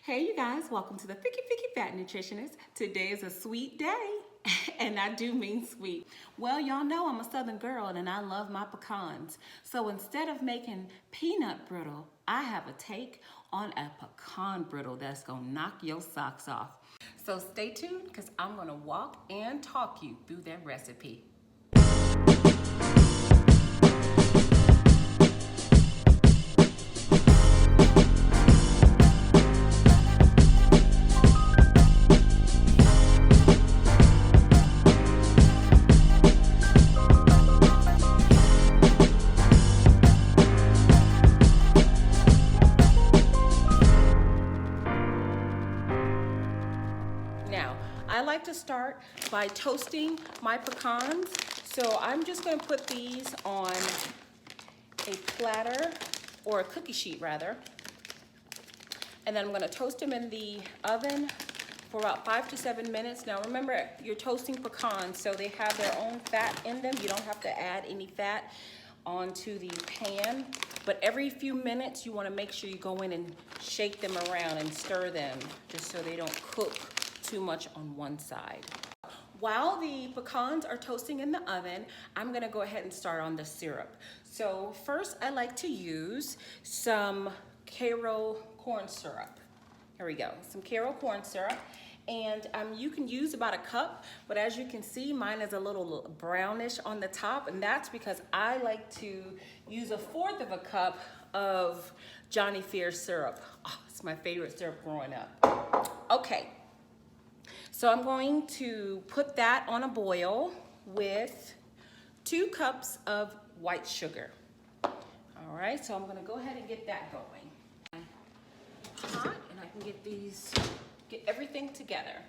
Hey you guys, welcome to the PHAT Nutritionist. Today is a sweet day, and I do mean sweet. Well, y'all know I'm a Southern girl and I love my pecans. So instead of making peanut brittle, I have a take on a pecan brittle that's gonna knock your socks off. So stay tuned because I'm gonna walk and talk you through that recipe. Now, I like to start by toasting my pecans. So I'm just going to put these on a platter, or a cookie sheet rather. And then I'm going to toast them in the oven for about 5 to 7 minutes. Now remember, you're toasting pecans, so they have their own fat in them. You don't have to add any fat onto the pan. But every few minutes, you want to make sure you go in and shake them around and stir them, just so they don't cook too much on one side. While the pecans are toasting in the oven, I'm gonna go ahead and start on the syrup. So first I like to use some Karo corn syrup. Here we go, some Karo corn syrup. And you can use about a cup, but as you can see, mine is a little brownish on the top, and that's because I like to use 1/4 of a cup of Johnny Fair syrup. Oh, it's my favorite syrup growing up. Okay. So I'm going to put that on a boil with 2 cups of white sugar. All right, so I'm gonna go ahead and get that going. Hot, and I can get everything together.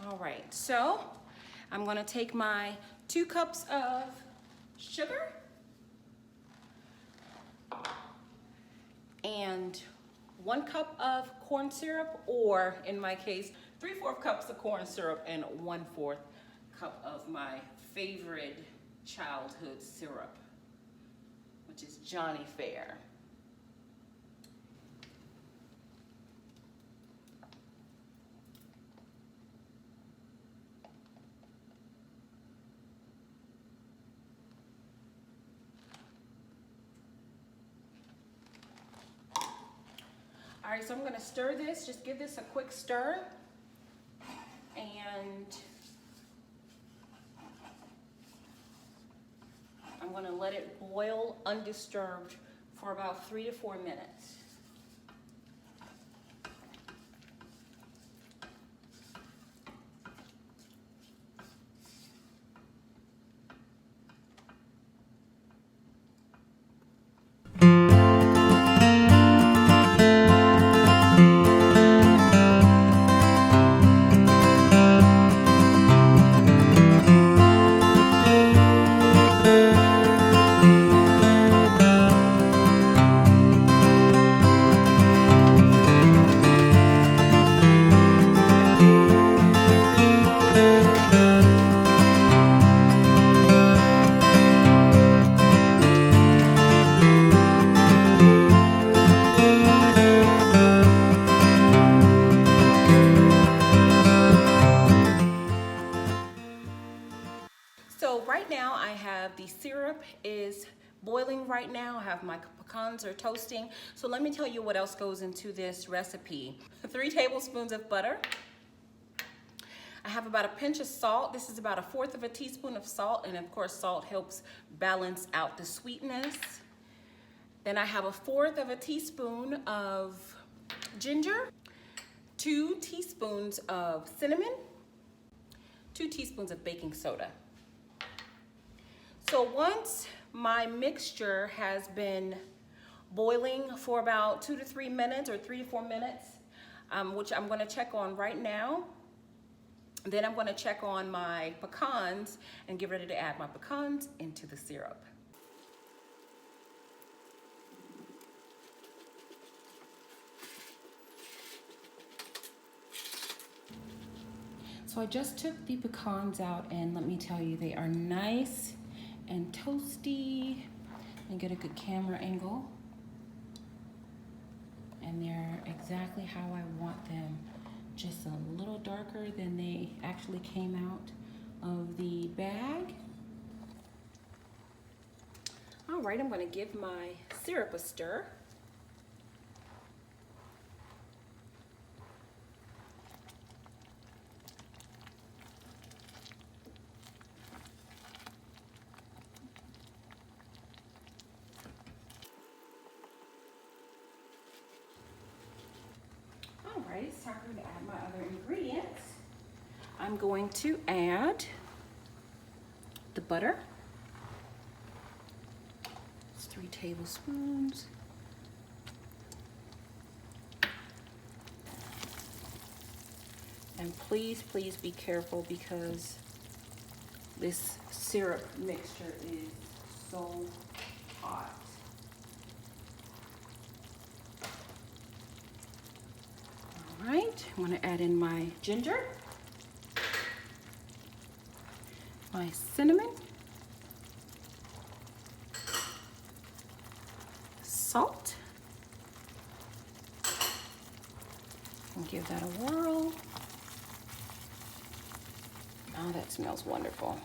All right, so I'm gonna take my 2 cups of sugar and 1 cup of corn syrup, or in my case, 3/4 cups of corn syrup and 1/4 cup of my favorite childhood syrup, which is Johnny Fair. All right, so I'm gonna stir this, just give this a quick stir, and I'm gonna let it boil undisturbed for about 3 to 4 minutes. So right now I have the syrup is boiling right now. I have my pecans are toasting. So let me tell you what else goes into this recipe. 3 tablespoons of butter. I have about a pinch of salt. This is about 1/4 of a teaspoon of salt, and of course salt helps balance out the sweetness. Then I have 1/4 of a teaspoon of ginger, 2 teaspoons of cinnamon, 2 teaspoons of baking soda. So once my mixture has been boiling for about 2 to 3 minutes, or 3 to 4 minutes, which I'm gonna check on right now, then I'm gonna check on my pecans and get ready to add my pecans into the syrup. So I just took the pecans out, and let me tell you, they are nice and toasty. And get a good camera angle. And they're exactly how I want them. Just a little darker than they actually came out of the bag. All right, I'm gonna give my syrup a stir. All right, it's time for me to add my other ingredients. I'm going to add the butter. It's 3 tablespoons. And please, please be careful because this syrup mixture is so hot. All right, I'm gonna add in my ginger, my cinnamon, salt, and give that a whirl. Oh, that smells wonderful.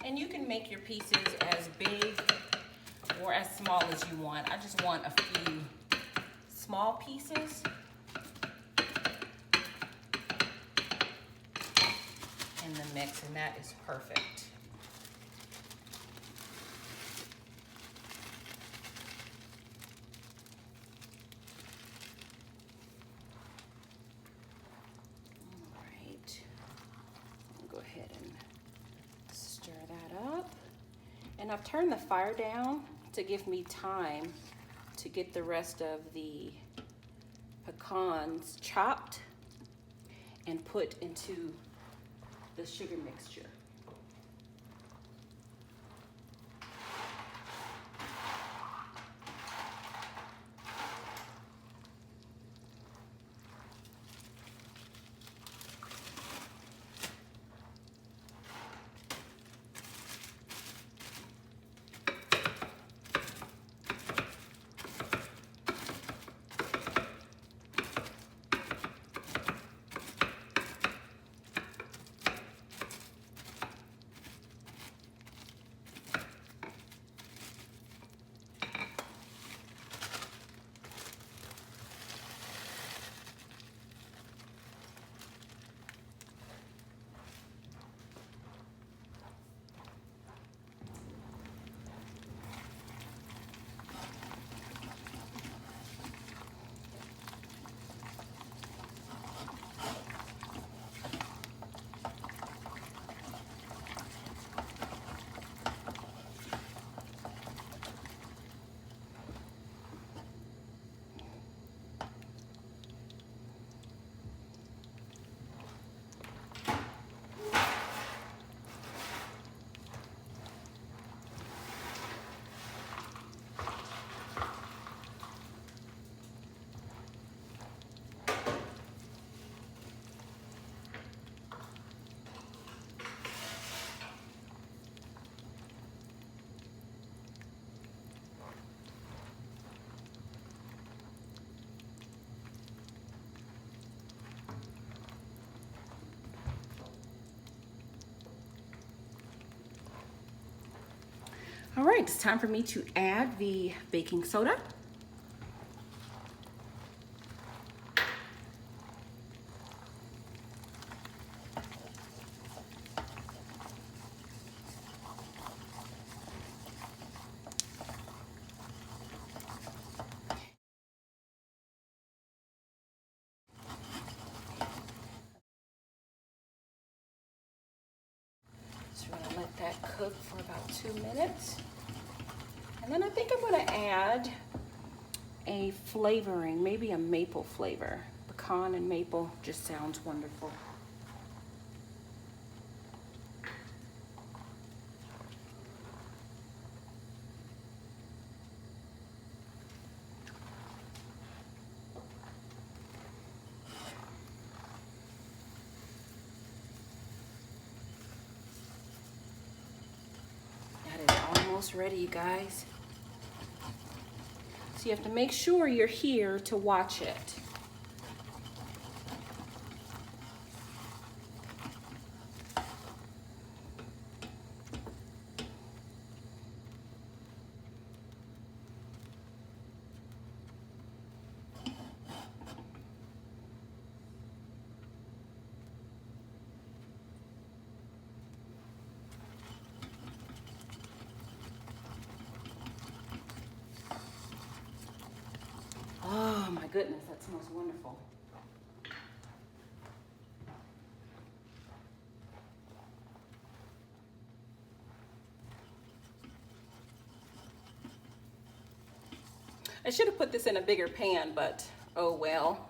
And you can make your pieces as big or as small as you want. I just want a few small pieces. In the mix, and that is perfect. All right, I'll go ahead and stir that up. And I've turned the fire down to give me time to get the rest of the pecans chopped and put into the sugar mixture. right, it's time for me to add the baking soda. Just gonna let that cook for about 2 minutes. And then I think I'm gonna add a flavoring, maybe a maple flavor. Pecan and maple just sounds wonderful. That is almost ready, you guys. So you have to make sure you're here to watch it. Oh my goodness, that smells wonderful. I should have put this in a bigger pan, but oh well.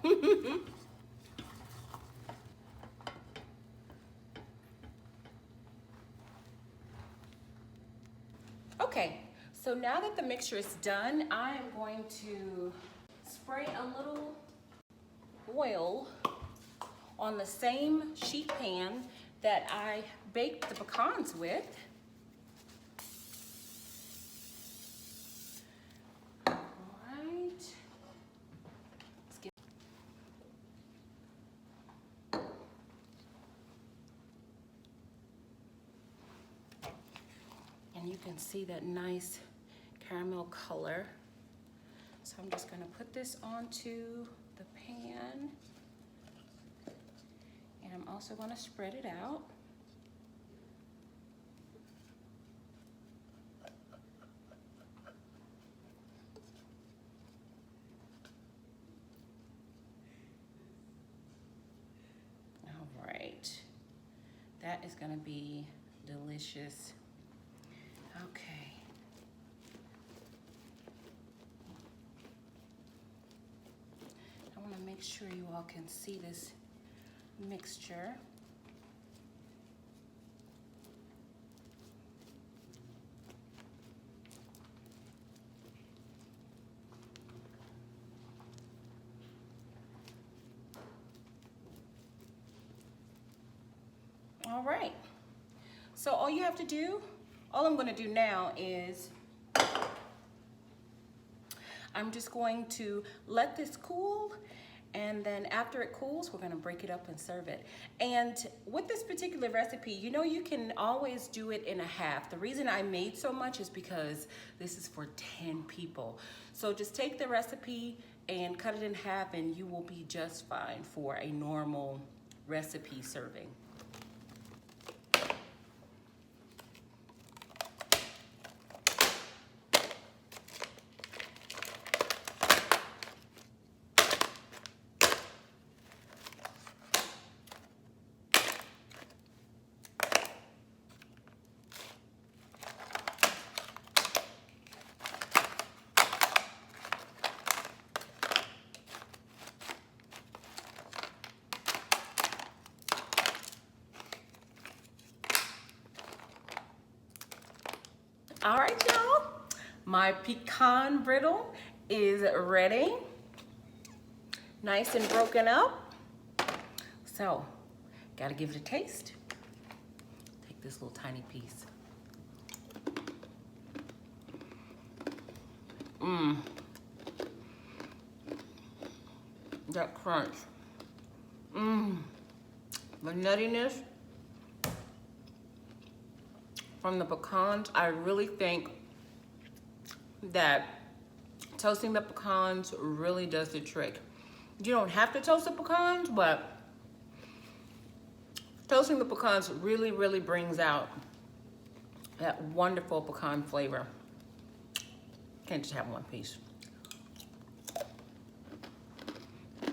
Okay, so now that the mixture is done, I am going to spray a little oil on the same sheet pan that I baked the pecans with. All right. Let's get and you can see that nice caramel color. So I'm just gonna put this onto the pan, and I'm also gonna spread it out. All right, that is gonna be delicious. Okay. I want to make sure you all can see this mixture. All right. So all you have to do, all I'm going to do now is I'm just going to let this cool, and then after it cools, we're gonna break it up and serve it. And with this particular recipe, you know, you can always do it in a half. The reason I made so much is because this is for 10 people. So just take the recipe and cut it in half, and you will be just fine for a normal recipe serving. All right, y'all, my pecan brittle is ready. Nice and broken up. So, gotta give it a taste. Take this little tiny piece. That crunch. The nuttiness from the pecans, I really think that toasting the pecans really does the trick. You don't have to toast the pecans, but toasting the pecans really, really brings out that wonderful pecan flavor. Can't just have one piece.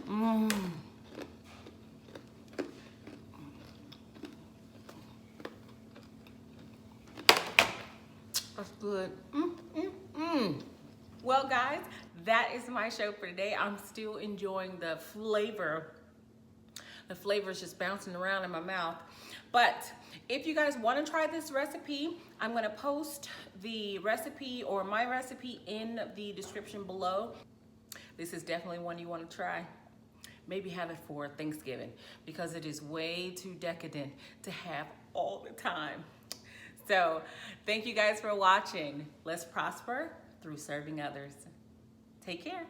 Mmm. That's good. Well, guys, that is my show for today. I'm still enjoying the flavor. The flavor is just bouncing around in my mouth. But if you guys want to try this recipe, I'm going to post the recipe or my recipe in the description below. This is definitely one you want to try. Maybe have it for Thanksgiving because it is way too decadent to have all the time. So thank you guys for watching. Let's prosper through serving others. Take care.